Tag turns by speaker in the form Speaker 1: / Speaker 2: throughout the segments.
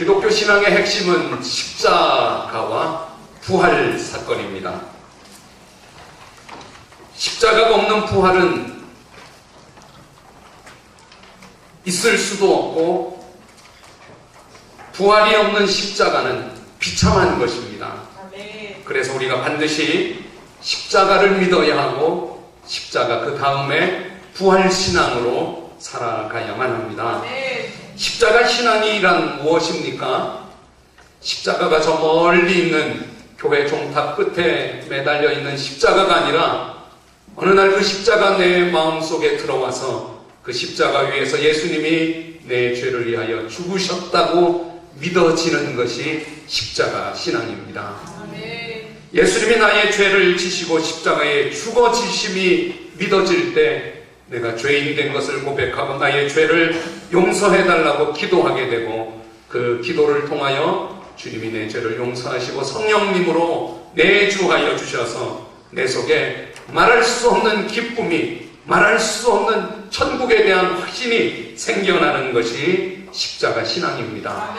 Speaker 1: 기독교 신앙의 핵심은 십자가와 부활 사건입니다. 십자가가 없는 부활은 있을 수도 없고, 부활이 없는 십자가는 비참한 것입니다. 그래서 우리가 반드시 십자가를 믿어야 하고, 십자가 그 다음에 부활신앙으로 살아가야만 합니다. 십자가 신앙이란 무엇입니까? 십자가가 저 멀리 있는 교회 종탑 끝에 매달려 있는 십자가가 아니라, 어느 날 그 십자가 내 마음속에 들어와서 그 십자가 위에서 예수님이 내 죄를 위하여 죽으셨다고 믿어지는 것이 십자가 신앙입니다. 예수님이 나의 죄를 지시고 십자가에 죽어지심이 믿어질 때 내가 죄인이 된 것을 고백하고 나의 죄를 용서해달라고 기도하게 되고, 그 기도를 통하여 주님이 내 죄를 용서하시고 성령님으로 내주하여 주셔서 내 속에 말할 수 없는 기쁨이, 말할 수 없는 천국에 대한 확신이 생겨나는 것이 십자가 신앙입니다.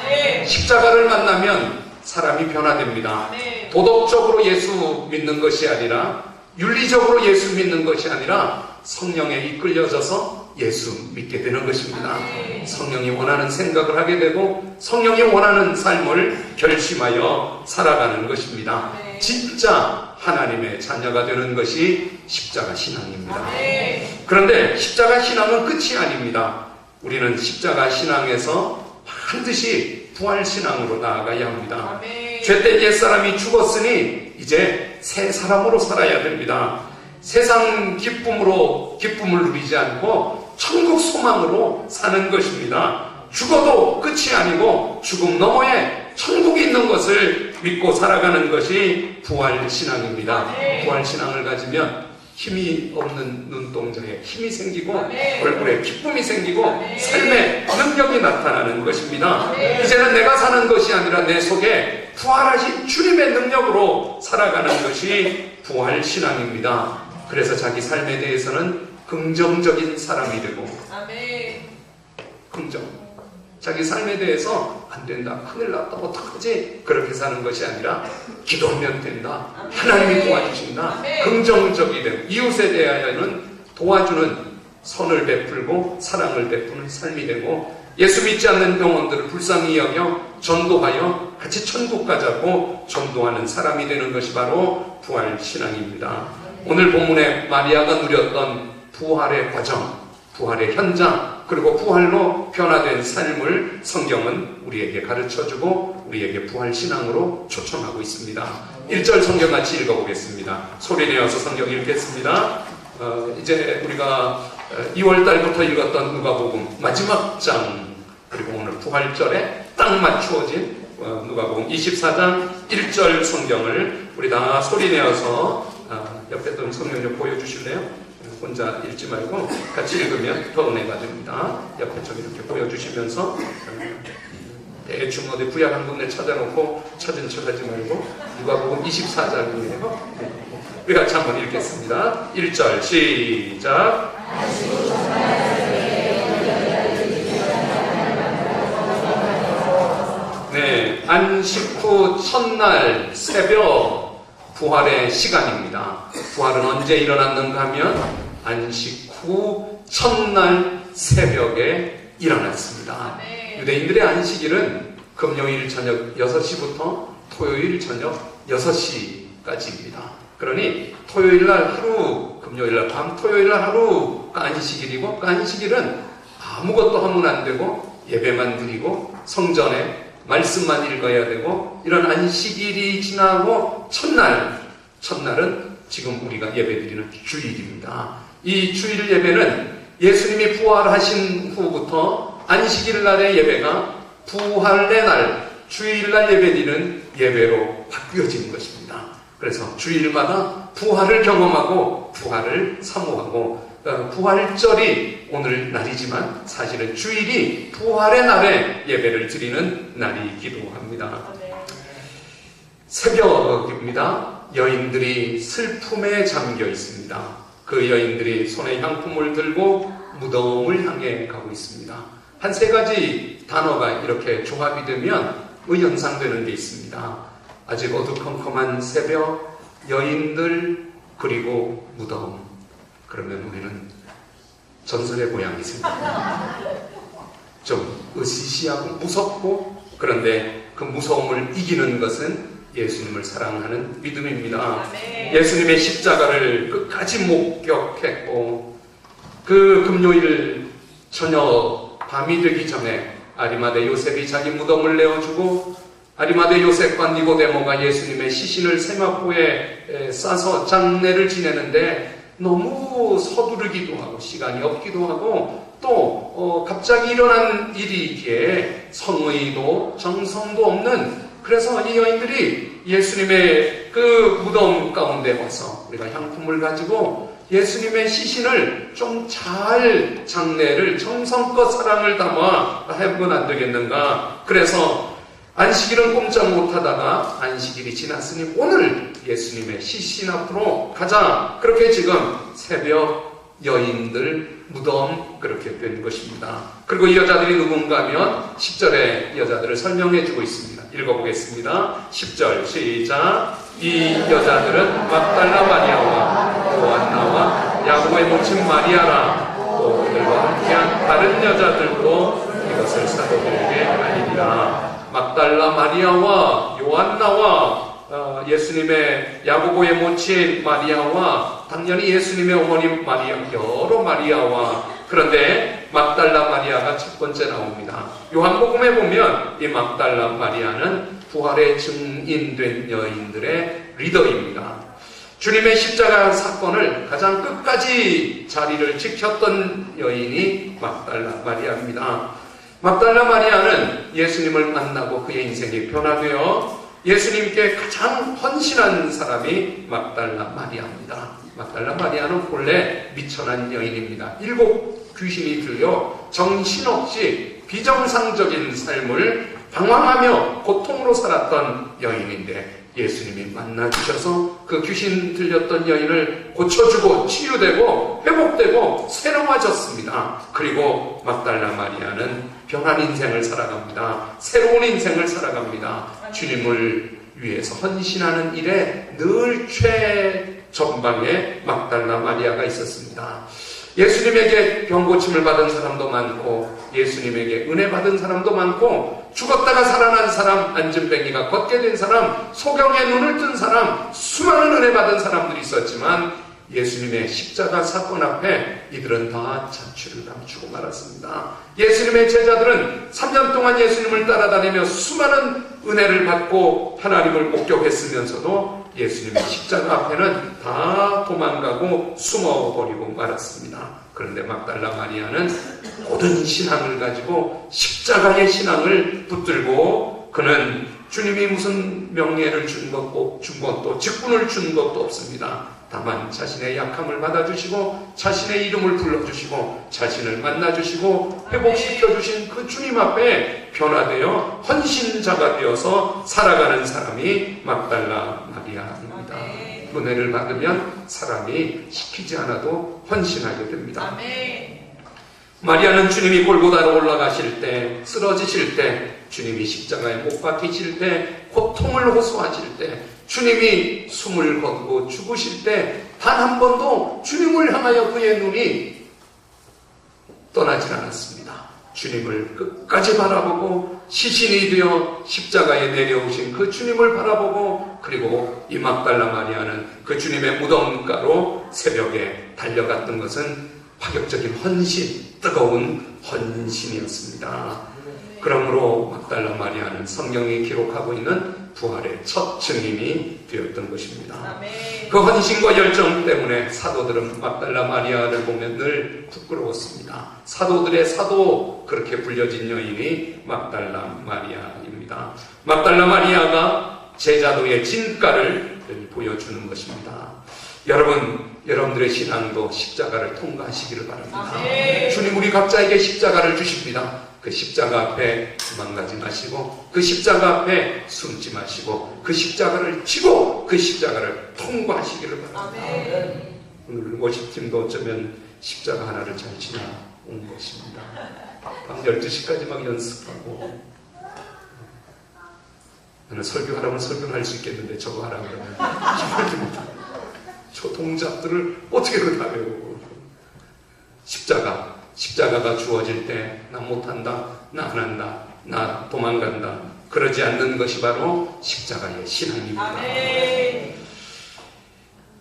Speaker 1: 십자가를 만나면 사람이 변화됩니다. 도덕적으로 예수 믿는 것이 아니라, 윤리적으로 예수 믿는 것이 아니라 성령에 이끌려져서 예수 믿게 되는 것입니다. 성령이 원하는 생각을 하게 되고 성령이 원하는 삶을 결심하여 살아가는 것입니다. 진짜 하나님의 자녀가 되는 것이 십자가 신앙입니다. 그런데 십자가 신앙은 끝이 아닙니다. 우리는 십자가 신앙에서 반드시 부활신앙으로 나아가야 합니다. 죄된 옛사람이 죽었으니 이제 새 사람으로 살아야 됩니다. 세상 기쁨을 누리지 않고 천국 소망으로 사는 것입니다. 죽어도 끝이 아니고 죽음 너머에 천국이 있는 것을 믿고 살아가는 것이 부활신앙입니다. 부활신앙을 가지면 힘이 없는 눈동자에 힘이 생기고 얼굴에 기쁨이 생기고 삶의 능력이 나타나는 것입니다. 이제는 내가 사는 것이 아니라 내 속에 부활하신 주님의 능력으로 살아가는 것이 부활신앙입니다. 그래서 자기 삶에 대해서는 긍정적인 사람이 되고, 자기 삶에 대해서 안 된다, 큰일 났다, 어떡하지, 그렇게 사는 것이 아니라 기도하면 된다, 하나님이 도와주신다, 긍정적이 되고, 이웃에 대하여는 도와주는 선을 베풀고 사랑을 베푸는 삶이 되고, 예수 믿지 않는 병원들을 불쌍히 여겨 전도하여 같이 천국 가자고 전도하는 사람이 되는 것이 바로 부활신앙입니다. 오늘 본문에 마리아가 누렸던 부활의 과정, 부활의 현장, 그리고 부활로 변화된 삶을 성경은 우리에게 가르쳐주고 우리에게 부활신앙으로 초청하고 있습니다. 1절 성경 같이 읽어보겠습니다. 소리내어서 성경 읽겠습니다. 이제 우리가 2월달부터 읽었던 누가복음 마지막 장, 그리고 오늘 부활절에 딱 맞추어진 누가복음 24장 1절 성경을 우리 다 소리내어서 옆에 또 성경 좀 보여주실래요? 혼자 읽지 말고 같이 읽으면 더 은혜가 됩니다. 옆에 좀 이렇게 보여주시면서 대충 어디 구약 한 군데 찾아놓고 찾은 척 하지 말고 누가복음 24장이에요. 우리 같이 한번 읽겠습니다. 1절 시작. 네, 안식 후 첫날 새벽 부활의 시간입니다. 부활은 언제 일어났는가 하면 안식 후 첫날 새벽에 일어났습니다. 유대인들의 안식일은 금요일 저녁 6시부터 토요일 저녁 6시까지입니다. 그러니 토요일날 하루, 금요일날 밤, 토요일날 하루가 안식일이고, 그 안식일은 아무것도 하면 안 되고 예배만 드리고 성전에 말씀만 읽어야 되고, 이런 안식일이 지나고 첫날은 지금 우리가 예배드리는 주일입니다. 이 주일 예배는 예수님이 부활하신 후부터 안식일 날의 예배가 부활의 날, 주일날 예배드리는 예배로 바뀌어지는 것입니다. 그래서 주일마다 부활을 경험하고 부활을 사모하고, 부활절이 오늘 날이지만 사실은 주일이 부활의 날에 예배를 드리는 날이기도 합니다. 새벽입니다. 여인들이 슬픔에 잠겨 있습니다. 그 여인들이 손에 향품을 들고 무덤을 향해 가고 있습니다. 한 세 가지 단어가 이렇게 조합이 되면 연상되는 게 있습니다. 아직 어두컴컴한 새벽, 여인들, 그리고 무덤. 그러면 우리는 전설의 고향이 있습니다. 좀 으시시하고 무섭고, 그런데 그 무서움을 이기는 것은 예수님을 사랑하는 믿음입니다. 예수님의 십자가를 끝까지 목격했고, 그 금요일 저녁 밤이 되기 전에 아리마대 요셉이 자기 무덤을 내어주고, 아리마대 요셉과 니고데모가 예수님의 시신을 세마포에 싸서 장례를 지내는데 너무 서두르기도 하고 시간이 없기도 하고 또 갑자기 일어난 일이기에 성의도 정성도 없는, 그래서 이 여인들이 예수님의 그 무덤 가운데 와서 우리가 향품을 가지고 예수님의 시신을 좀 잘 장례를 정성껏 사랑을 담아 해보면 안 되겠는가. 그래서 안식일은 꼼짝 못하다가 안식일이 지났으니 오늘 예수님의 시신 앞으로 가자. 그렇게 지금 새벽, 여인들, 무덤 그렇게 된 것입니다. 그리고 이 여자들이 누군가 하면 10절에 여자들을 설명해 주고 있습니다. 읽어보겠습니다. 10절 시작. 이 여자들은 막달라 마리아와 요한나와 야고보의 모친 마리아라. 또 그들과 함께한 다른 여자들도 이것을 사도들에게 알리니라. 막달라 마리아와 요한나와 예수님의 야고보의 모친 마리아와 당연히 예수님의 어머님 마리아, 여러 마리아와, 그런데 막달라 마리아가 첫 번째 나옵니다. 요한복음에 보면 이 막달라 마리아는 부활의 증인된 여인들의 리더입니다. 주님의 십자가 사건을 가장 끝까지 자리를 지켰던 여인이 막달라 마리아입니다. 막달라 마리아는 예수님을 만나고 그의 인생이 변화되어 예수님께 가장 헌신한 사람이 막달라 마리아입니다. 막달라 마리아는 본래 미천한 여인입니다. 7 귀신이 들려 정신없이 비정상적인 삶을 방황하며 고통으로 살았던 여인인데 예수님이 만나주셔서 그 귀신 들렸던 여인을 고쳐주고 치유되고 회복되고 새로워졌습니다. 그리고 막달라 마리아는 변한 인생을 살아갑니다. 새로운 인생을 살아갑니다. 주님을 위해서 헌신하는 일에 늘 최전방에 막달라 마리아가 있었습니다. 예수님에게 병고침을 받은 사람도 많고 예수님에게 은혜 받은 사람도 많고 죽었다가 살아난 사람, 안진뱅이가 걷게 된 사람, 소경의 눈을 뜬 사람, 수많은 은혜 받은 사람들이 있었지만 예수님의 십자가 사건 앞에 이들은 다 자취를 감추고 말았습니다. 예수님의 제자들은 3년 동안 예수님을 따라다니며 수많은 은혜를 받고 하나님을 목격했으면서도 예수님의 십자가 앞에는 다 도망가고 숨어버리고 말았습니다. 그런데 막달라 마리아는 모든 신앙을 가지고 십자가의 신앙을 붙들고 그는 주님이 무슨 명예를 준 것도 직분을 준 것도 없습니다. 다만 자신의 약함을 받아주시고 자신의 이름을 불러주시고 자신을 만나주시고 회복시켜주신 그 주님 앞에 변화되어 헌신자가 되어서 살아가는 사람이 막달라 마리아입니다. 은혜를 받으면 사람이 시키지 않아도 헌신하게 됩니다. 마리아는 주님이 골고다로 올라가실 때, 쓰러지실 때, 주님이 십자가에 못 박히실 때, 고통을 호소하실 때, 주님이 숨을 거두고 죽으실 때 단 한 번도 주님을 향하여 그의 눈이 떠나질 않았습니다. 주님을 끝까지 바라보고 시신이 되어 십자가에 내려오신 그 주님을 바라보고, 그리고 이 막달라 마리아는 그 주님의 무덤가로 새벽에 달려갔던 것은 파격적인 헌신, 뜨거운 헌신이었습니다. 그러므로 막달라 마리아는 성경이 기록하고 있는 부활의 첫 증인이 되었던 것입니다. 그 헌신과 열정 때문에 사도들은 막달라 마리아를 보면 늘 부끄러웠습니다. 사도들의 사도, 그렇게 불려진 여인이 막달라 마리아입니다. 막달라 마리아가 제자도의 진가를 보여주는 것입니다. 여러분들의 신앙도 십자가를 통과하시기를 바랍니다. 주님 우리 각자에게 십자가를 주십니다. 그 십자가 앞에 도망가지 마시고 그 십자가 앞에 숨지 마시고 그 십자가를 지고 그 십자가를 통과하시기를 바랍니다. 오늘 워십팀도 어쩌면 십자가 하나를 잘 지나온 것입니다. 밤 12시까지 막 연습하고, 나는 설교하라면 설교를 할 수 있겠는데 저거 하라고 그러면 힘들지 못하고, 저 동작들을 어떻게 다 외우고. 십자가가 주어질 때 나 못한다, 나 안 한다, 나 도망간다, 그러지 않는 것이 바로 십자가의 신앙입니다. 아멘.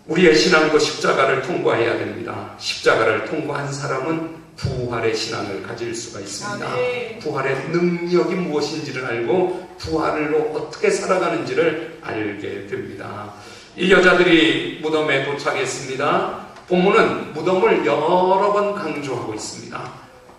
Speaker 1: 우리의 신앙도 십자가를 통과해야 됩니다. 십자가를 통과한 사람은 부활의 신앙을 가질 수가 있습니다. 아멘. 부활의 능력이 무엇인지를 알고 부활로 어떻게 살아가는지를 알게 됩니다. 이 여자들이 무덤에 도착했습니다. 본문은 무덤을 여러 번 강조하고 있습니다.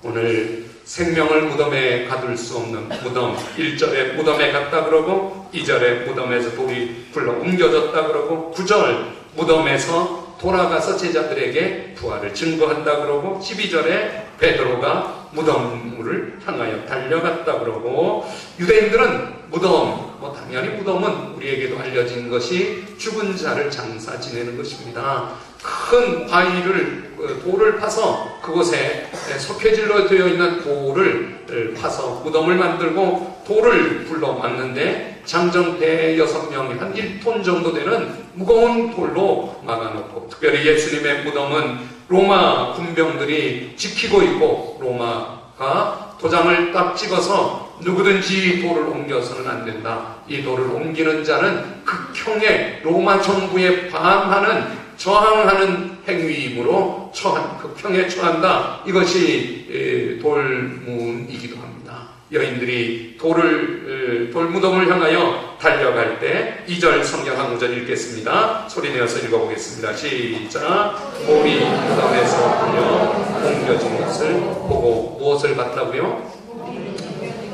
Speaker 1: 오늘 생명을 무덤에 가둘 수 없는 무덤, 1절에 무덤에 갔다 그러고 2절에 무덤에서 돌이 굴러 옮겨졌다 그러고 9절 무덤에서 돌아가서 제자들에게 부활을 증거한다 그러고 12절에 베드로가 무덤을 향하여 달려갔다 그러고 유대인들은 무덤, 당연히 무덤은 우리에게도 알려진 것이 죽은 자를 장사 지내는 것입니다. 큰 바위를, 돌을 파서 그곳에 석회질로 되어 있는 돌을 파서 무덤을 만들고 돌을 불러왔는데 장정대 6명이 한 1톤 정도 되는 무거운 돌로 막아놓고, 특별히 예수님의 무덤은 로마 군병들이 지키고 있고 로마가 도장을 딱 찍어서 누구든지 돌을 옮겨서는 안 된다. 이 돌을 옮기는 자는 극형의 로마 정부에 반하는 저항하는 행위이므로 극형에 처한다. 이것이 돌문이기도 합니다. 여인들이 돌무덤을 향하여 달려갈 때 2절 성경 한 구절 읽겠습니다. 소리내어서 읽어보겠습니다. 시작. 돌이 무덤에서 불려 옮겨진 것을 보고 무엇을 봤다고요?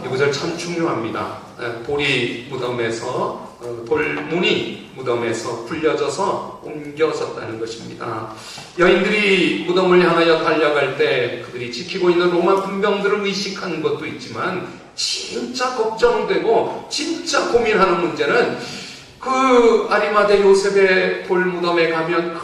Speaker 1: 이 구절 참 중요합니다. 돌이 무덤에서 돌문이 무덤에서 굴려져서 옮겨졌다는 것입니다. 여인들이 무덤을 향하여 달려갈 때 그들이 지키고 있는 로마 군병들을 의식한 것도 있지만 진짜 걱정되고 진짜 고민하는 문제는 그 아리마대 요셉의 돌무덤에 가면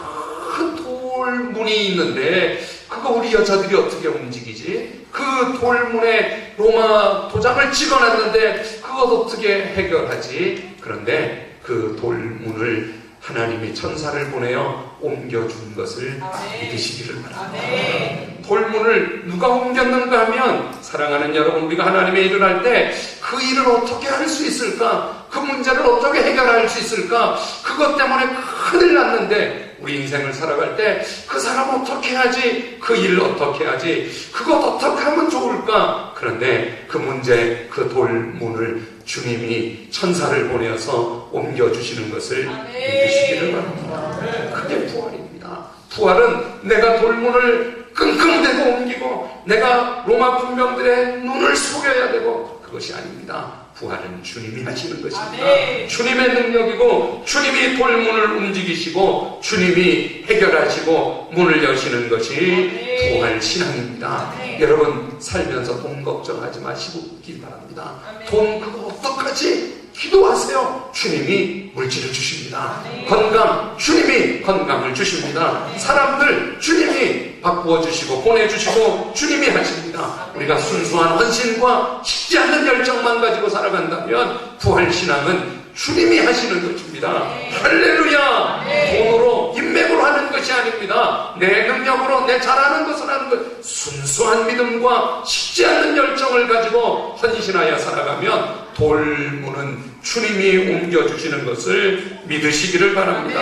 Speaker 1: 큰 돌문이 있는데 그거 우리 여자들이 어떻게 움직이지? 그 돌문에 로마 도장을 찍어놨는데 그것 어떻게 해결하지? 그런데 그 돌문을 하나님의 천사를 보내어 옮겨준 것을 믿으시기를 바랍니다. 돌문을 누가 옮겼는가 하면, 사랑하는 여러분, 우리가 하나님의 일을 할 때 그 일을 어떻게 할 수 있을까? 그 문제를 어떻게 해결할 수 있을까? 그것 때문에 큰일 났는데 우리 인생을 살아갈 때 그 사람 어떻게 하지? 그 일 어떻게 하지? 그것 어떻게 하면 좋을까? 그런데 그 문제, 그 돌문을 주님이 천사를 보내어서 옮겨주시는 것을 믿으시기를 바랍니다. 그게 부활입니다. 부활은 내가 돌문을 끙끙대고 옮기고 내가 로마 군병들의 눈을 속여야 되고 그것이 아닙니다. 부활은 주님이 하시는 것입니다. 주님의 능력이고 주님이 돌문을 움직이시고 주님이 해결하시고 문을 여시는 것이 부활 신앙입니다. 여러분 살면서 돈 걱정하지 마시길 바랍니다. 돈 그거 어떡하지? 기도하세요. 주님이 물질을 주십니다. 건강, 주님이 건강을 주십니다. 사람들, 주님이 바꾸어 주시고 보내주시고 주님이 하십니다. 우리가 순수한 헌신과 식지 않는 열정만 가지고 살아간다면 부활신앙은 주님이 하시는 것입니다. 할렐루야! 돈으로, 인맥으로 하는 것이 아닙니다. 내 능력으로, 내 잘하는 것을 하는 것. 순수한 믿음과 식지 않는 열정을 가지고 헌신하여 살아가면 돌문은 주님이 옮겨주시는 것을 믿으시기를 바랍니다.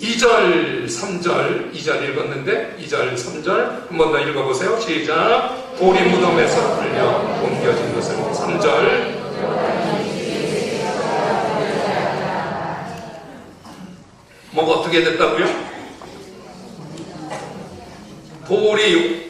Speaker 1: 2절, 3절, 2절 읽었는데 2절, 3절 한 번 더 읽어보세요. 시작. 돌이 무덤에서 풀려 옮겨진 것을. 3절. 뭐가 어떻게 됐다고요?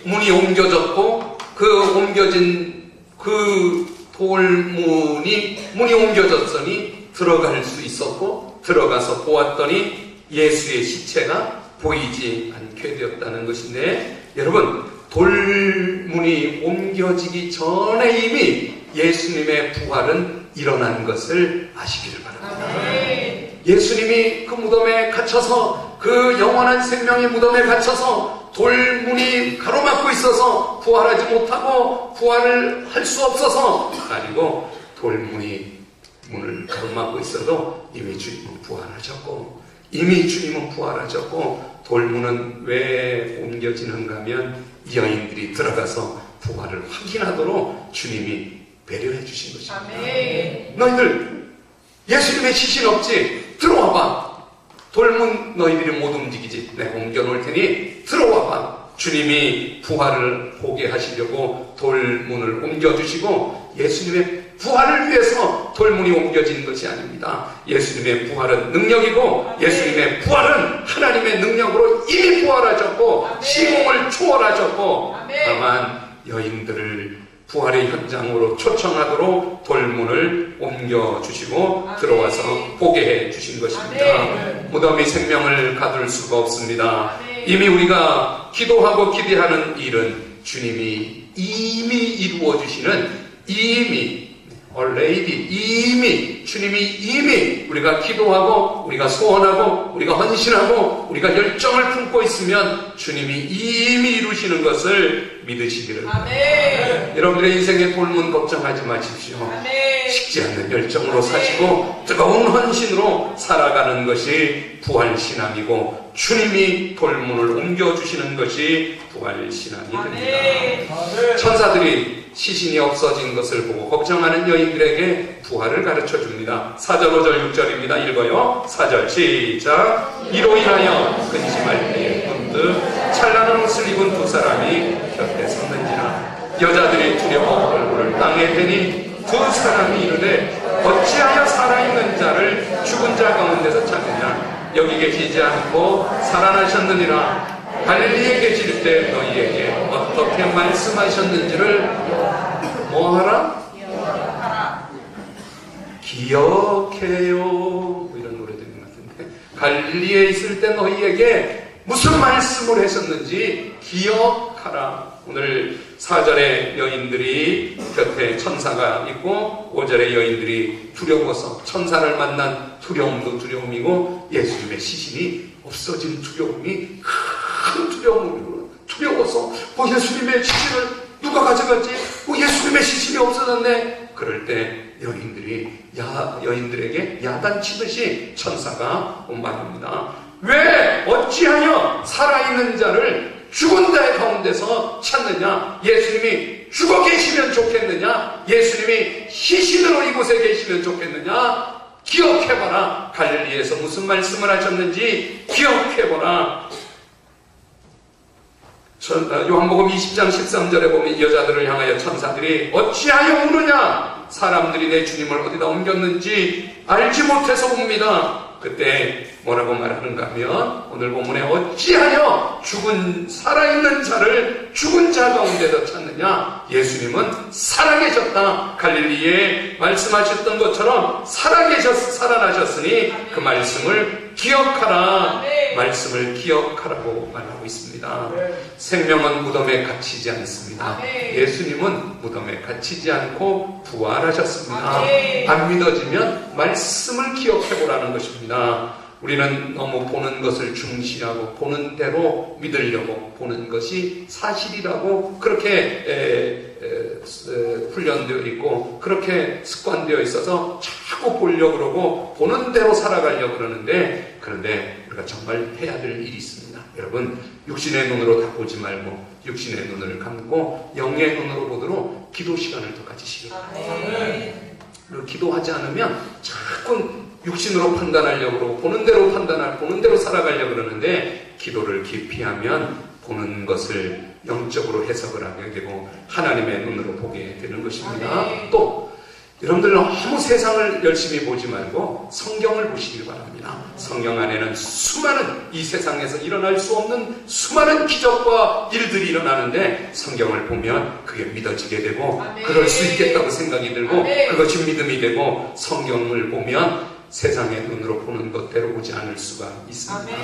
Speaker 1: 문이 옮겨졌고 그 옮겨진 그 문이 옮겨졌으니 들어갈 수 있었고 들어가서 보았더니 예수의 시체가 보이지 않게 되었다는 것인데, 여러분 돌문이 옮겨지기 전에 이미 예수님의 부활은 일어난 것을 아시기를 바랍니다. 예수님이 그 무덤에 갇혀서 그 영원한 생명의 무덤에 갇혀서 돌문이 가로막고 있어서 부활하지 못하고 부활을 할 수 없어서 아니고 문을 가로막고 있어도 이미 주님은 부활하셨고 돌문은 왜 옮겨지는가 하면 이 여인들이 들어가서 부활을 확인하도록 주님이 배려해 주신 것입니다. 아멘. 너희들 예수님의 시신 없지? 들어와봐. 돌문 너희들이 못 움직이지? 내가 옮겨놓을 테니 들어와봐. 주님이 부활을 보게 하시려고 돌문을 옮겨주시고 예수님의 부활을 위해서 돌문이 옮겨진 것이 아닙니다. 예수님의 부활은 능력이고 예수님의 부활은 하나님의 능력으로 이미 부활하셨고 시공을 초월하셨고 다만 여인들을 부활의 현장으로 초청하도록 돌문을 옮겨주시고 들어와서 보게 해주신 것입니다. 무덤이 생명을 가둘 수가 없습니다. 이미 우리가 기도하고 기대하는 일은 주님이 이미 이루어주시는 주님이 이미 우리가 기도하고 우리가 소원하고 우리가 헌신하고 우리가 열정을 품고 있으면 주님이 이미 이루시는 것을 믿으시기를 바랍니다. 여러분들의 인생의 돌문 걱정하지 마십시오. 식지 않는 열정으로 사시고 뜨거운 헌신으로 살아가는 것이 부활신앙이고 주님이 돌문을 옮겨주시는 것이 부활신앙이 됩니다. 천사들이 시신이 없어진 것을 보고 걱정하는 여인들에게 부활을 가르쳐 줍니다. 4절, 5절, 6절입니다. 읽어요. 4절 시작. 이로 인하여 근심할 때에 문득 찬란한 옷을 입은 두 사람이 곁에 섰는지라. 여자들이 두려워 얼굴을 땅에 대니 두 사람이 이르되 어찌하여 살아있는 자를 죽은 자 가운데서 찾느냐. 여기 계시지 않고 살아나셨느니라. 갈릴리에 계실 때 너희에게 어떻게 말씀하셨는지를 뭐하라? 기억해요. 이런 노래 들은 것 같은데 갈릴리에 있을 때 너희에게 무슨 말씀을 하셨는지 기억하라. 오늘 4절에 여인들이 곁에 천사가 있고 5절에 여인들이 두려워서 천사를 만난 두려움도 두려움이고 예수님의 시신이 없어진 두려움이 큰 두려움으로 두려워서 예수님의 시신을 누가 가져갔지? 예수님의 시신이 없어졌네. 그럴 때 여인들에게 야단치듯이 천사가 말합니다. 왜 어찌하여 살아있는 자를 죽은 자 가운데서 찾느냐? 예수님이 죽어 계시면 좋겠느냐? 예수님이 시신으로 이곳에 계시면 좋겠느냐? 기억해봐라. 갈릴리에서 무슨 말씀을 하셨는지 기억해보라. 요한복음 20장 13절에 보면 여자들을 향하여 천사들이 어찌하여 우느냐? 사람들이 내 주님을 어디다 옮겼는지 알지 못해서 웁니다. 그때 뭐라고 말하는가 하면 오늘 본문에 어찌하여 살아있는 자를 죽은 자 가운데서 찾느냐? 예수님은 살아계셨다. 갈릴리에 말씀하셨던 것처럼 살아나셨으니 그 말씀을 기억하라. 말씀을 기억하라고 말하고 있습니다. 생명은 무덤에 갇히지 않습니다. 예수님은 무덤에 갇히지 않고 부활하셨습니다. 안 믿어지면 말씀을 기억해보라는 것입니다. 우리는 너무 보는 것을 중시하고 보는 대로 믿으려고 보는 것이 사실이라고 그렇게 훈련되어 있고 그렇게 습관되어 있어서 자꾸 보려고 그러고 보는 대로 살아가려고 그러는데 그런데 우리가 정말 해야 될 일이 있습니다. 여러분 육신의 눈으로 다 보지 말고 육신의 눈을 감고 영의 눈으로 보도록 기도 시간을 더 가지시기 바랍니다. 기도하지 않으면 자꾸 육신으로 판단하려고 그러고 보는 대로 보는 대로 살아가려고 그러는데 기도를 깊이 하면 보는 것을 영적으로 해석을 하게 되고 하나님의 눈으로 보게 되는 것입니다. 또 여러분들 너무 세상을 열심히 보지 말고 성경을 보시기 바랍니다. 성경 안에는 수많은 이 세상에서 일어날 수 없는 수많은 기적과 일들이 일어나는데 성경을 보면 그게 믿어지게 되고 그럴 수 있겠다고 생각이 들고 그것이 믿음이 되고 성경을 보면 세상의 눈으로 보는 것대로 보지 않을 수가 있습니다.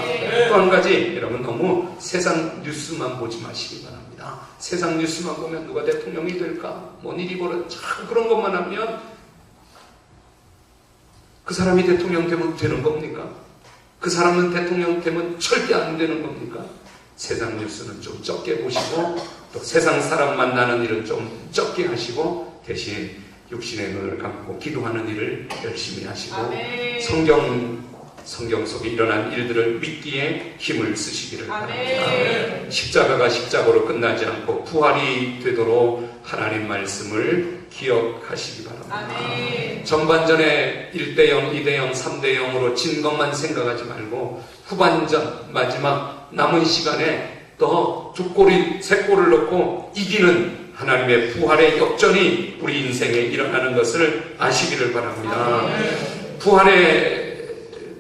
Speaker 1: 또 한 가지 여러분 너무 세상 뉴스만 보지 마시기 바랍니다. 세상 뉴스만 보면 누가 대통령이 될까? 뭔 일이 자꾸 그런 것만 하면 그 사람이 대통령 되면 되는 겁니까? 그 사람은 대통령 되면 절대 안 되는 겁니까? 세상 뉴스는 좀 적게 보시고 또 세상 사람 만나는 일은 좀 적게 하시고 대신 육신의 눈을 감고 기도하는 일을 열심히 하시고 아멘. 성경 속에 일어난 일들을 믿기에 힘을 쓰시기를 바랍니다. 십자가가 십자가로 끝나지 않고 부활이 되도록 하나님 말씀을 기억하시기 바랍니다. 아멘. 전반전에 1대0, 2대0, 3대0으로 진 것만 생각하지 말고 후반전 마지막 남은 시간에 또 2골, 3골을 넣고 이기는 하나님의 부활의 역전이 우리 인생에 일어나는 것을 아시기를 바랍니다. 아멘. 부활의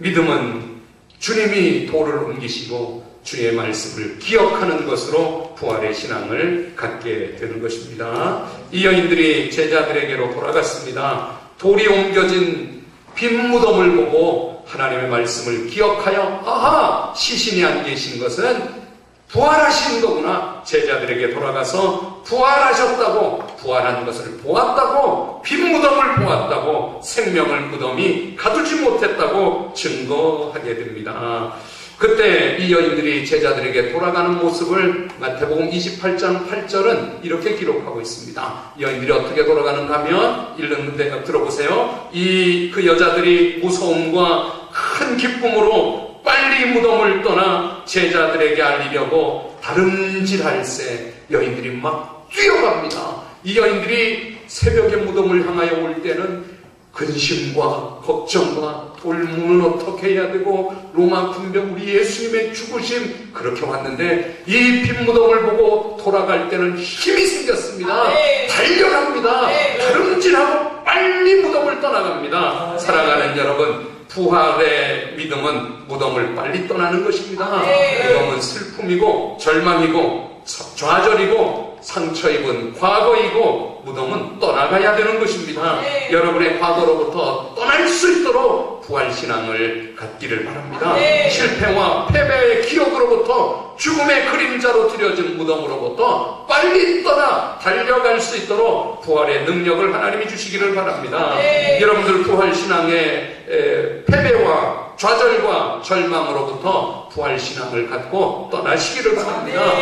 Speaker 1: 믿음은 주님이 돌을 옮기시고 주의 말씀을 기억하는 것으로 부활의 신앙을 갖게 되는 것입니다. 이 여인들이 제자들에게로 돌아갔습니다. 돌이 옮겨진 빈 무덤을 보고 하나님의 말씀을 기억하여 아하! 시신이 안 계신 것은 부활하신 거구나. 제자들에게 돌아가서 부활하셨다고, 부활한 것을 보았다고, 빈 무덤을 보았다고, 생명을 무덤이 가두지 못했다고 증거하게 됩니다. 그때 이 여인들이 제자들에게 돌아가는 모습을 마태복음 28장 8절은 이렇게 기록하고 있습니다. 이 여인들이 어떻게 돌아가는가 하면 읽는데 들어보세요. 그 여자들이 무서움과 큰 기쁨으로 빨리 무덤을 떠나 제자들에게 알리려고 다름질할새 여인들이 막 뛰어갑니다. 이 여인들이 새벽에 무덤을 향하여 올 때는 근심과 걱정과 돌문은 어떻게 해야 되고 로마 군병 우리 예수님의 죽으심 그렇게 왔는데 이 빈 무덤을 보고 돌아갈 때는 힘이 생겼습니다. 달려갑니다. 다름질하고 빨리 무덤을 떠나갑니다. 사랑하는 여러분, 부활의 믿음은 무덤을 빨리 떠나는 것입니다. 무덤은 슬픔이고 절망이고 좌절이고 상처 입은 과거이고 무덤은 떠나가야 되는 것입니다. 여러분의 과거로부터 떠날 수 있도록 부활신앙을 갖기를 바랍니다. 실패와 패배의 기억으로부터 죽음의 그림자로 들여진 무덤으로부터 빨리 떠나 달려갈 수 있도록 부활의 능력을 하나님이 주시기를 바랍니다. 여러분들 부활신앙의 패배와 좌절과 절망으로부터 부활신앙을 갖고 떠나시기를 바랍니다.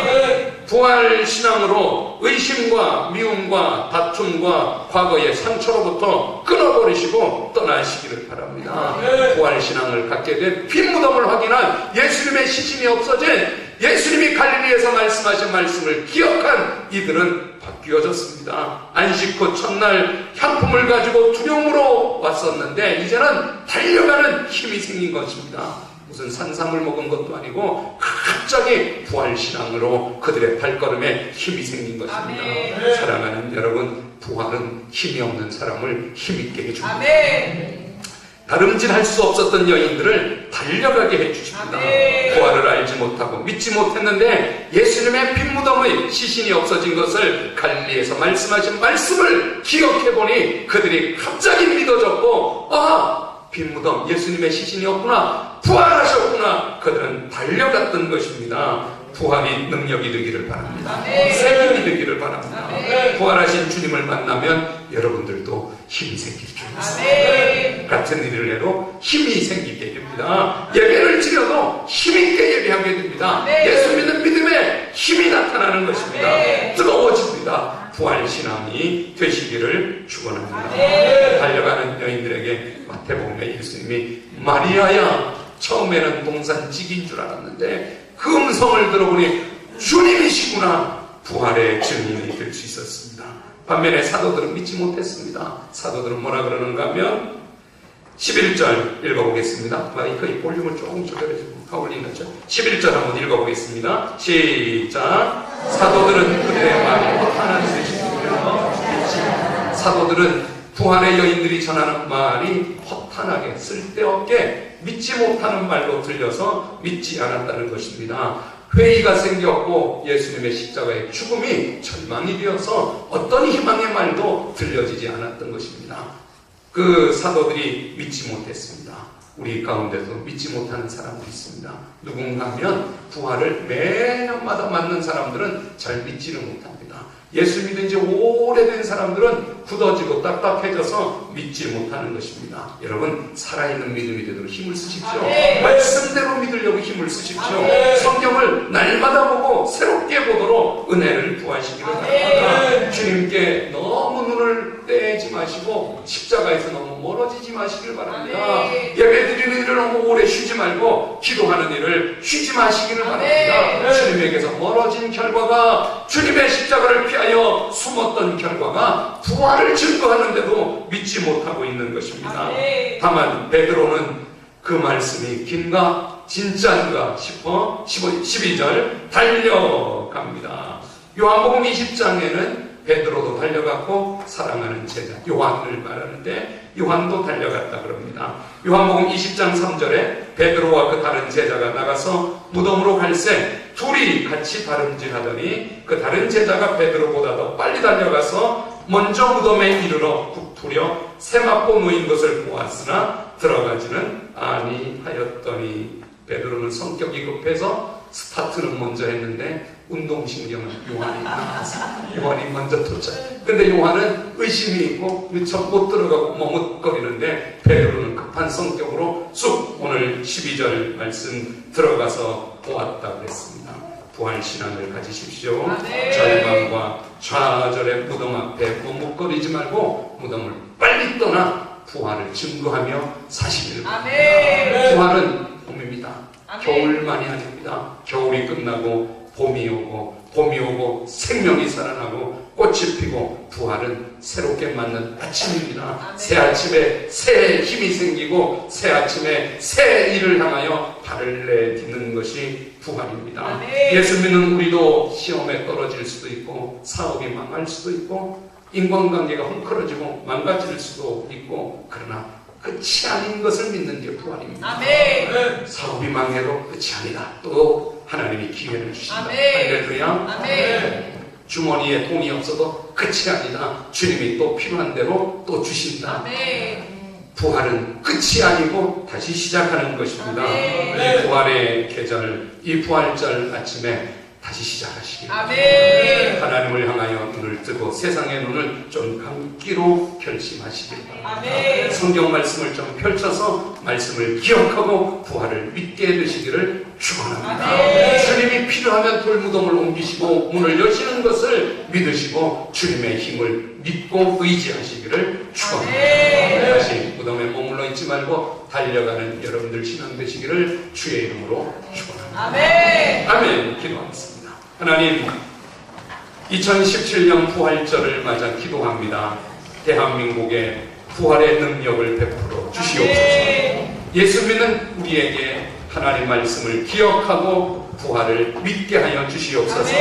Speaker 1: 부활신앙으로 의심과 미움과 다툼과 과거의 상처로부터 끊어버리시고 떠나시기를 바랍니다. 부활신앙을 갖게 된 빈 무덤을 확인한 예수님의 시신이 없어진 예수님이 갈릴리에서 말씀하신 말씀을 기억한 이들은 바뀌어졌습니다. 안식 후 첫날 향품을 가지고 두려움으로 왔었는데 이제는 달려가는 힘이 생긴 것입니다. 무슨 산삼을 먹은 것도 아니고 갑자기 부활신앙으로 그들의 발걸음에 힘이 생긴 것입니다. 아멘. 사랑하는 여러분, 부활은 힘이 없는 사람을 힘있게 해줍니다. 아멘. 다름질할 수 없었던 여인들을 달려가게 해주십니다. 아멘. 부활을 알지 못하고 믿지 못했는데 예수님의 빈 무덤의 시신이 없어진 것을 갈릴리에서 말씀하신 말씀을 기억해보니 그들이 갑자기 믿어졌고 빈 무덤 예수님의 시신이 없구나, 부활하셨구나. 그들은 달려갔던 것입니다. 부활이 능력이 되기를 바랍니다. 생명이 되기를 바랍니다. 부활하신 주님을 만나면 여러분들도 힘이 생길 줄 믿습니다. 같은 일을 해도 힘이 생기게 됩니다. 예배를 드려도 힘있게 예배하게 됩니다. 예수 믿는 믿음에 힘이 나타나는 것입니다. 뜨거워집니다. 부활신앙이 되시기를 축원합니다. 달려가는 여인들에게 마태복음의 예수님이 마리아야, 처음에는 동산직인 줄 알았는데 그 음성을 들어보니 주님이시구나, 부활의 증인이 될 수 있었습니다. 반면에 사도들은 믿지 못했습니다. 사도들은 뭐라 그러는가 하면 11절 읽어보겠습니다. 마이크의 볼륨을 조금 조절해주고 가올리는죠. 11절 한번 읽어보겠습니다. 시작. 사도들은 그들의 말이 허탄한 뜻이며, 사도들은 부활의 여인들이 전하는 말이 허탄하게 쓸데없게 믿지 못하는 말로 들려서 믿지 않았다는 것입니다. 회의가 생겼고 예수님의 십자가의 죽음이 절망이 되어서 어떤 희망의 말도 들려지지 않았던 것입니다. 그 사도들이 믿지 못했습니다. 우리 가운데도 믿지 못하는 사람도 있습니다. 누군가 하면 부활을 매년마다 맞는 사람들은 잘 믿지를 못합니다. 예수 믿은 지 오래된 사람들은 굳어지고 딱딱해져서 믿지 못하는 것입니다. 여러분, 살아있는 믿음이 되도록 힘을 쓰십시오. 말씀대로 믿으려고 힘을 쓰십시오. 성경을 날마다 보고 새롭게 보도록 은혜를 구하시기를 바랍니다. 주님께 너무 눈을 떼지 마시고 십자가에서 너무 멀어지지 마시길 바랍니다. 예배드리는 일을 너무 오래 쉬지 말고 기도하는 일을 쉬지 마시기를 바랍니다. 주님에게서 멀어진 결과가, 주님의 십자가를 피하여 숨었던 결과가 부활을 증거하는데도 믿지 못하고 있는 것입니다. 다만 베드로는 그 말씀이 긴가 진짜인가 싶어 12절 달려갑니다. 요한복음 20장에는 베드로도 달려갔고 사랑하는 제자 요한을 말하는데 요한도 달려갔다 그럽니다. 요한복음 20장 3절에 베드로와 그 다른 제자가 나가서 무덤으로 갈새 둘이 같이 다름질하더니 그 다른 제자가 베드로보다 더 빨리 달려가서 먼저 무덤에 이르러 굽투려 새 맞고 누인 것을 보았으나 들어가지는 아니하였더니 베드로는 성격이 급해서 스타트는 먼저 했는데 운동신경은 요한이 나왔습니다. 요한이 먼저 도착. 근데 요한은 의심이 있고 미처 못 들어가고 머뭇거리는데 베드로는 급한 성격으로 쑥 오늘 12절 말씀 들어가서 보았다 그랬습니다. 부활신앙을 가지십시오. 절망과 좌절의 무덤 앞에 머뭇거리지 말고 무덤을 빨리 떠나 부활을 증거하며 사시기를 바랍니다. 부활은 봄입니다. 겨울만이 아닙니다. 겨울이 끝나고 봄이 오고 생명이 살아나고 꽃이 피고 부활은 새롭게 맞는 아침입니다. 새 아침에 새 힘이 생기고 새 아침에 새 일을 향하여 발을 내딛는 것이 부활입니다. 예수 믿는 우리도 시험에 떨어질 수도 있고 사업이 망할 수도 있고 인간관계가 헝클어지고 망가질 수도 있고 그러나 끝이 아닌 것을 믿는 게 부활입니다. 사업이 망해도 끝이 아니다. 또 하나님이 기회를 주신다. 할렐루야. 주머니에 돈이 없어도 끝이 아니다. 주님이 또 필요한 대로 또 주신다. 부활은 끝이 아니고 다시 시작하는 것입니다. 이 부활의 계절, 이 부활절 아침에 다시 시작하시기 바랍니다. 하나님을 향하여 눈을 뜨고 세상의 눈을 좀 감기로 결심하시길 바랍니다. 성경 말씀을 좀 펼쳐서 말씀을 기억하고 부활을 믿게 되시기를 축원합니다. 주님이 필요하면 돌무덤을 옮기시고 문을 여시는 것을 믿으시고 주님의 힘을 믿고 의지하시기를 축원합니다. 다시 무덤에 머물러 있지 말고 달려가는 여러분들 신앙 되시기를 주의 이름으로 축원합니다. 아멘. 기도하겠습니다. 하나님, 2017년 부활절을 맞아 기도합니다. 대한민국에 부활의 능력을 베풀어 주시옵소서. 예수 믿는 우리에게 하나님 말씀을 기억하고 부활을 믿게 하여 주시옵소서.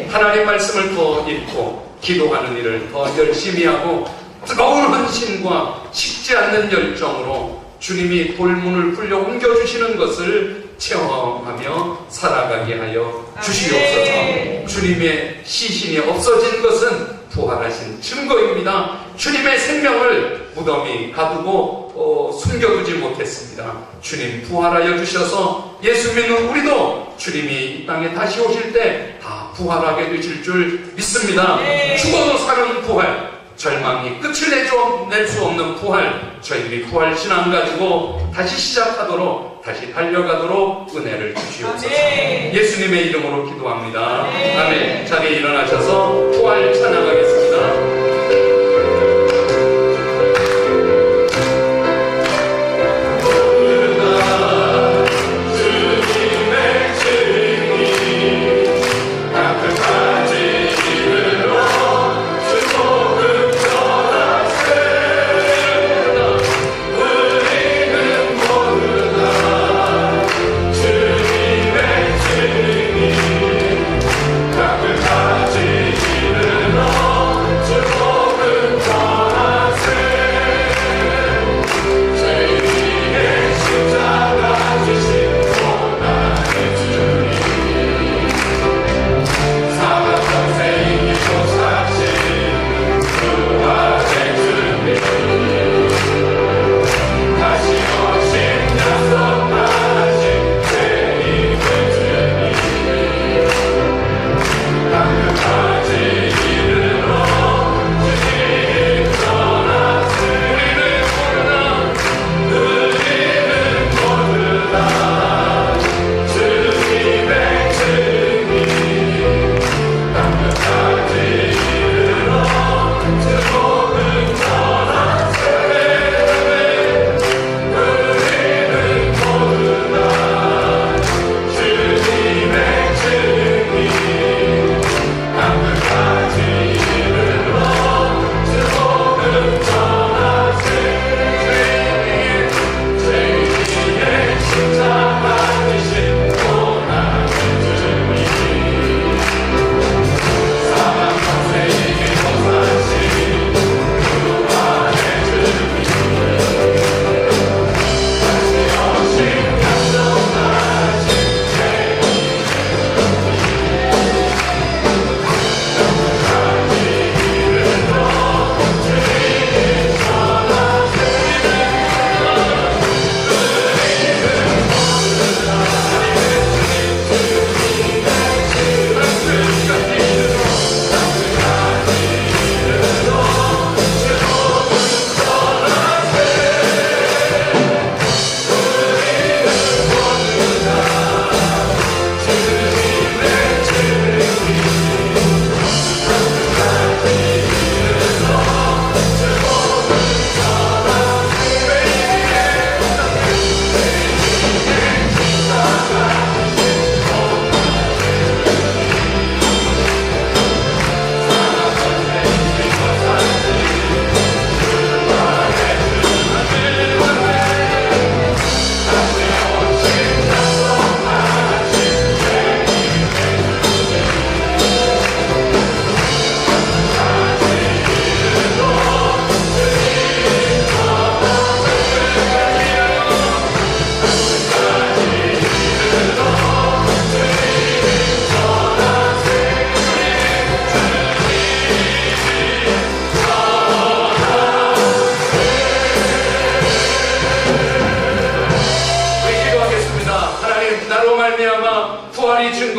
Speaker 1: 하나님 말씀을 더 읽고 기도하는 일을 더 열심히 하고 뜨거운 헌신과 식지 않는 열정으로 주님이 돌문을 굴려 옮겨주시는 것을 체험하며 살아가게 하여 주시옵소서. 주님의 시신이 없어진 것은 부활하신 증거입니다. 주님의 생명을 무덤이 가두고 숨겨두지 못했습니다. 주님 부활하여 주셔서 예수 믿는 우리도 주님이 이 땅에 다시 오실 때 다 부활하게 되실 줄 믿습니다. 죽어도 사는 부활, 절망이 끝을 낼 수 없는 부활, 저희들이 부활 신앙 가지고 다시 시작하도록, 다시 달려가도록 은혜를 주시옵소서. 예수님의 이름으로 기도합니다. 아멘. 자리에 일어나셔서 부활 찬양하겠습니다.
Speaker 2: 그 가지 이르러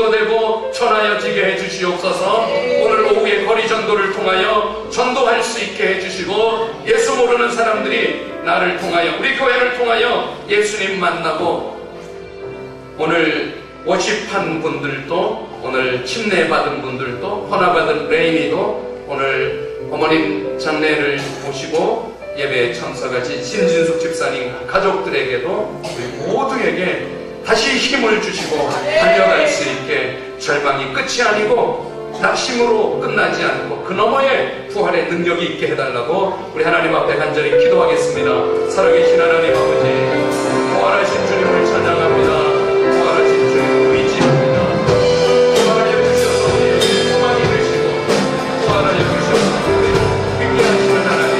Speaker 1: 증거되고 전하여지게 해주시옵소서. 오늘 오후에 거리 전도를 통하여 전도할 수 있게 해주시고, 예수 모르는 사람들이 나를 통하여, 우리 교회를 통하여 예수님 만나고, 오늘 워십한 분들도, 오늘 침례받은 분들도, 헌화받은 레인이도 오늘 어머님 장례를 모시고 예배에 참석하신 신진숙 집사님 가족들에게도 우리 모두에게 다시 힘을 주시고 달려갈 수 있게, 절망이 끝이 아니고 낙심으로 끝나지 않고 그 너머에 부활의 능력이 있게 해달라고 우리 하나님 앞에 간절히 기도하겠습니다. 살아계신 하나님 아버지, 부활하신 주님을 찬양합니다. 부활하신 주님을 의지합니다. 부활하여 주셔서 우리에게 소망이 되시고, 부활하여 주셔서 우리를 믿게 하시는 하나님,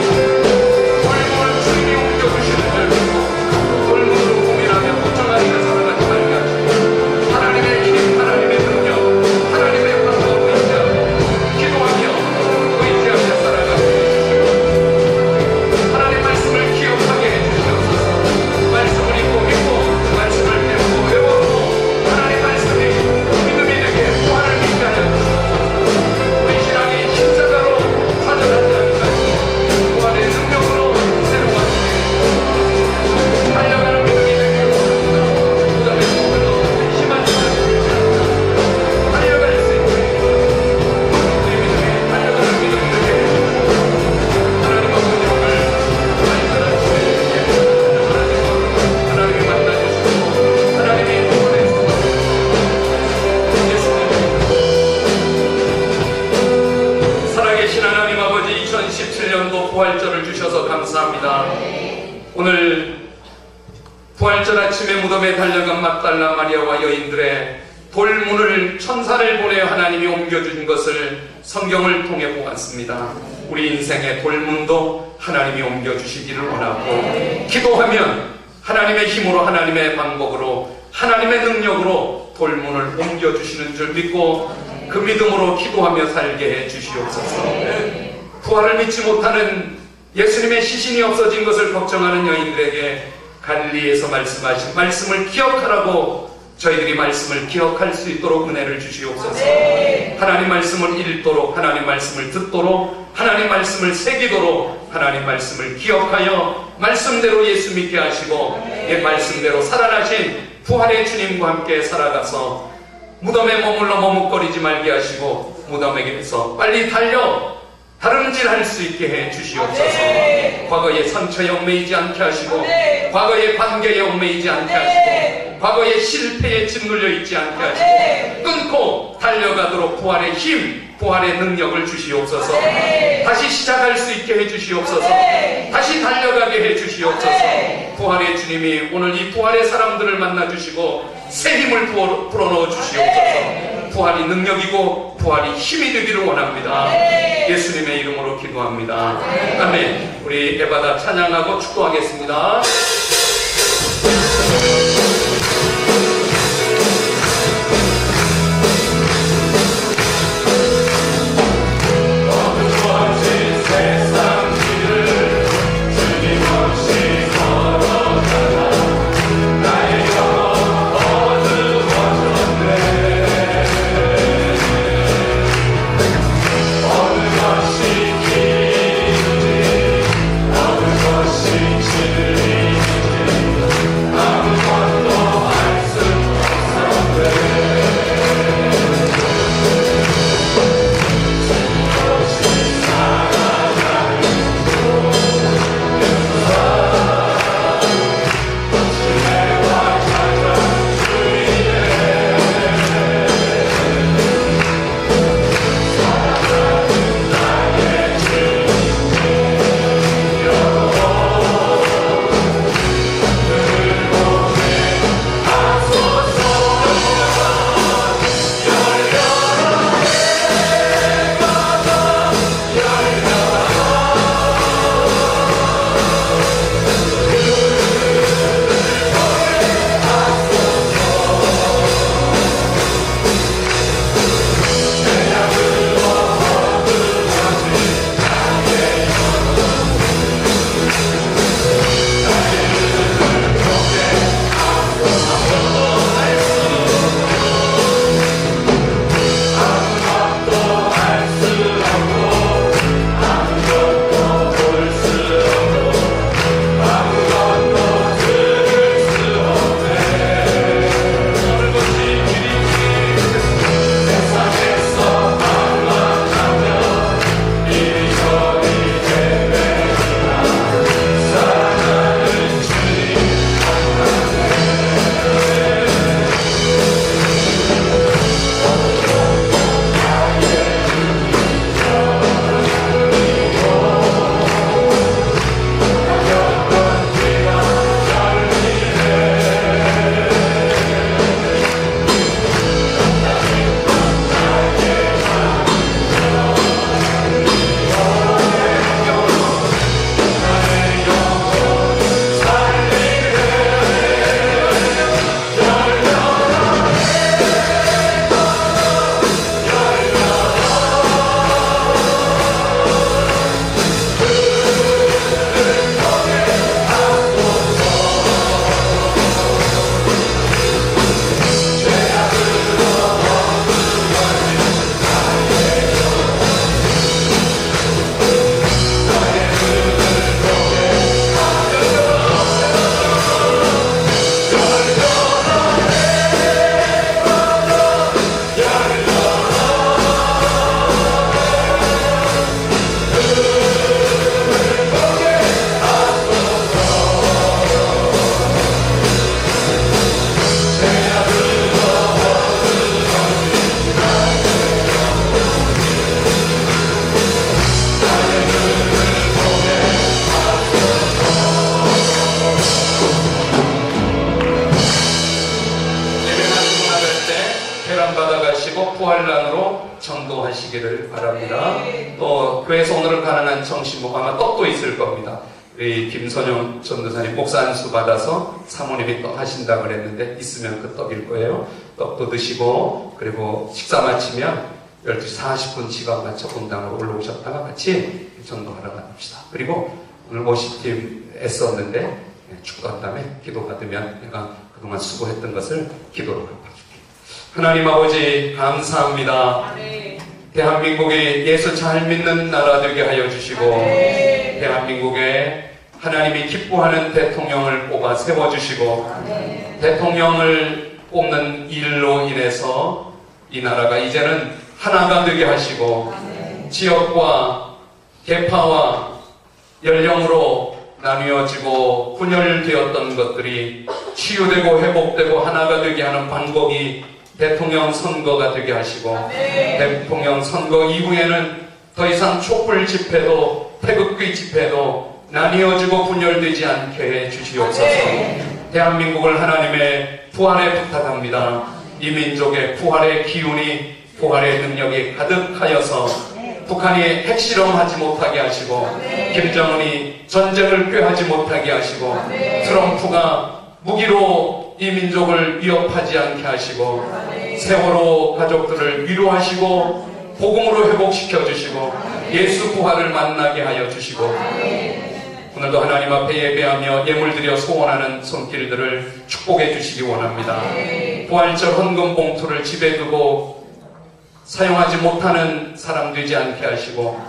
Speaker 1: 돌문을 주님이 옮겨주시는 줄 믿고 돌문으로 고민하며 걱정하며 살아가지 말게 하시고, 하나님의 힘, 하나님의 능력, 하나님의 방법을 의지하고 기도하며 의지하며 살아가게 해주시고, 하나님 말씀을 기억하게 해주시옵소서. 말씀을 읽고 믿고 말씀을 배우고 외웠고 하나님 말씀이 믿음이 되게 부활을 믿게 하여 주시옵소서. 우리 신앙이 십자가로 좌절하지 않게 하시고 부활의 능력으로 새로운 달려가는 믿음이 되게 원합니다. 부담의 속으로 심하지 말고 달려갈 수 있게 우리 믿음이 달려가는 믿음이 되게 해주시고, 하나님 아버지 오늘 말씀을 하나님이 만나주시고 하나님이 구원해주시고 예수님, 살아계신 하나님 아버지, 2017년도 부활절을 주셔서 감사합니다. 오늘 부활절 아침에 무덤에 달려간 막달라 마리아와 여인들의 돌문을 천사를 보내 하나님이 옮겨준 것을 성경을 통해 보았습니다. 우리 인생의 돌문도 하나님이 옮겨주시기를 원하고, 기도하면 하나님의 힘으로, 하나님의 방법으로, 하나님의 능력으로 돌문을 옮겨주시는 줄 믿고 그 믿음으로 기도하며 살게 해 주시옵소서. 부활을 믿지 못하는, 예수님의 시신이 없어진 것을 걱정하는 여인들에게 갈릴리에서 말씀하신 말씀을 기억하라고 저희들이 말씀을 기억할 수 있도록 은혜를 주시옵소서. 하나님 말씀을 읽도록, 하나님 말씀을 듣도록, 하나님 말씀을 새기도록, 하나님 말씀을 기억하여 말씀대로 예수 믿게 하시고, 말씀대로 살아나신 부활의 주님과 함께 살아가서 무덤에 머물러 머뭇거리지 말게 하시고, 무덤에게서 빨리 달려 다름질할 수 있게 해 주시옵소서. 과거의 상처에 얽매이지 않게 하시고, 과거의 관계에 얽매이지 않게 하시고, 과거의 실패에 짓눌려 있지 않게 하시고, 끊고 달려가도록 부활의 힘, 부활의 능력을 주시옵소서. 다시 시작할 수 있게 해 주시옵소서. 다시 달려가게 해 주시옵소서. 부활의 주님이 오늘 이 부활의 사람들을 만나 주시고 새 힘을 불어넣어 주시옵소서. 부활이 능력이고 부활이 힘이 되기를 원합니다. 예수님의 이름으로 기도합니다. 아멘. 우리 에바다 찬양하고 축도하겠습니다.
Speaker 2: 아무것도
Speaker 1: 전도하시기를 바랍니다. 또 교회에서 오늘은 가능한 정신목 아마 떡도 있을 겁니다. 우리 김선영 전도사님 목사 안수 받아서 사모님이 떡 하신다 그랬는데 있으면 그 떡일 거예요. 떡도 드시고 그리고 식사 마치면 12시 40분 지각 맞춰 본당으로 올라오셨다가 같이 전도하러 갑시다. 그리고 오늘 모시팀 애썼는데 축도한 다음에 기도 받으면 내가 그동안 수고했던 것을 기도로 갚아줄게. 하나님 아버지 감사합니다. 대한민국이 예수 잘 믿는 나라 되게 하여 주시고 대한민국에 하나님이 기뻐하는 대통령을 뽑아 세워주시고 대통령을 뽑는 일로 인해서 이 나라가 이제는 하나가 되게 하시고 지역과 계파와 연령으로 나뉘어지고 분열되었던 것들이 치유되고 회복되고 하나가 되게 하는 방법이 대통령 선거가 되게 하시고 대통령 선거 이후에는 더 이상 촛불 집회도 태극기 집회도 나뉘어지고 분열되지 않게 해 주시옵소서. 대한민국을 하나님의 부활에 부탁합니다. 이 민족의 부활의 기운이 부활의 능력이 가득하여서 북한이 핵실험하지 못하게 하시고 김정은이 전쟁을 꾀하지 못하게 하시고 트럼프가 무기로 이 민족을 위협하지 않게 하시고 세월호 가족들을 위로하시고 복음으로 회복시켜 주시고 예수 부활을 만나게 하여 주시고 오늘도 하나님 앞에 예배하며 예물드려 소원하는 손길들을 축복해 주시기 원합니다. 부활절 헌금 봉투를 집에 두고 사용하지 못하는 사람 되지 않게 하시고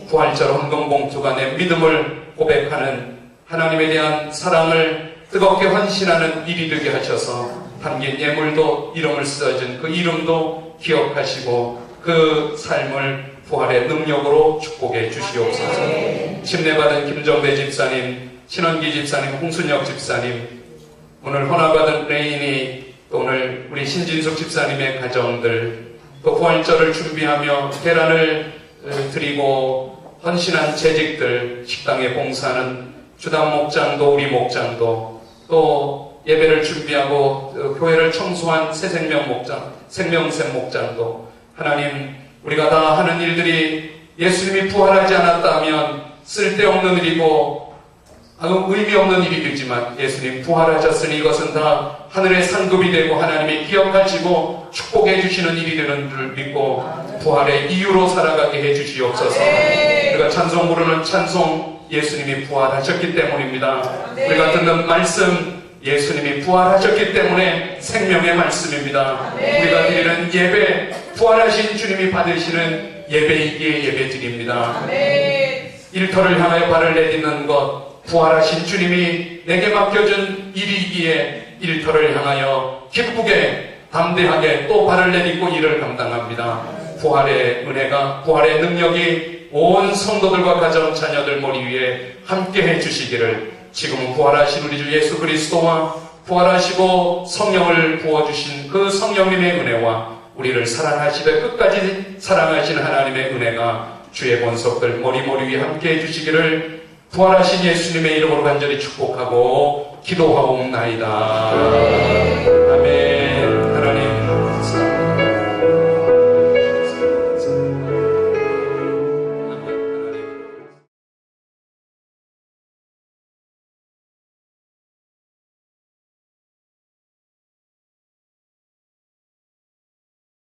Speaker 1: 부활절 헌금 봉투가 내 믿음을 고백하는 하나님에 대한 사랑을 뜨겁게 헌신하는 일이 되게 하셔서 담긴 예물도 이름을 써준 그 이름도 기억하시고 그 삶을 부활의 능력으로 축복해 주시옵소서. 침례받은 김정배 집사님, 신원기 집사님, 홍순혁 집사님, 오늘 헌화받은 레인이 또 오늘 우리 신진숙 집사님의 가정들 또 부활절을 준비하며 계란을 드리고 헌신한 재직들 식당에 봉사하는 주당 목장도 우리 목장도 또 예배를 준비하고 교회를 청소한 새생명 목장, 생명샘 목장도 하나님 우리가 다 하는 일들이 예수님이 부활하지 않았다면 쓸데없는 일이고 의미 없는 일이 되지만 예수님 부활하셨으니 이것은 다 하늘의 상급이 되고 하나님이 기억하시고 축복해 주시는 일이 되는 줄 믿고 부활의 이유로 살아가게 해 주시옵소서. 우리가 찬송 부르는 찬송 예수님이 부활하셨기 때문입니다. 우리가 듣는 말씀 예수님이 부활하셨기 때문에 생명의 말씀입니다. 우리가 드리는 예배 부활하신 주님이 받으시는 예배이기에 예배드립니다. 일터를 향하여 발을 내딛는 것 부활하신 주님이 내게 맡겨준 일이기에 일터를 향하여 기쁘게 담대하게 또 발을 내딛고 일을 감당합니다. 부활의 은혜가 부활의 능력이 온 성도들과 가정 자녀들 머리 위에 함께 해주시기를 지금은 부활하신 우리 주 예수 그리스도와 부활하시고 성령을 부어주신 그 성령님의 은혜와 우리를 사랑하시되 끝까지 사랑하신 하나님의 은혜가 주의 본속들 머리 위에 함께 해주시기를 부활하신 예수님의 이름으로 간절히 축복하고 기도하옵나이다. 아멘.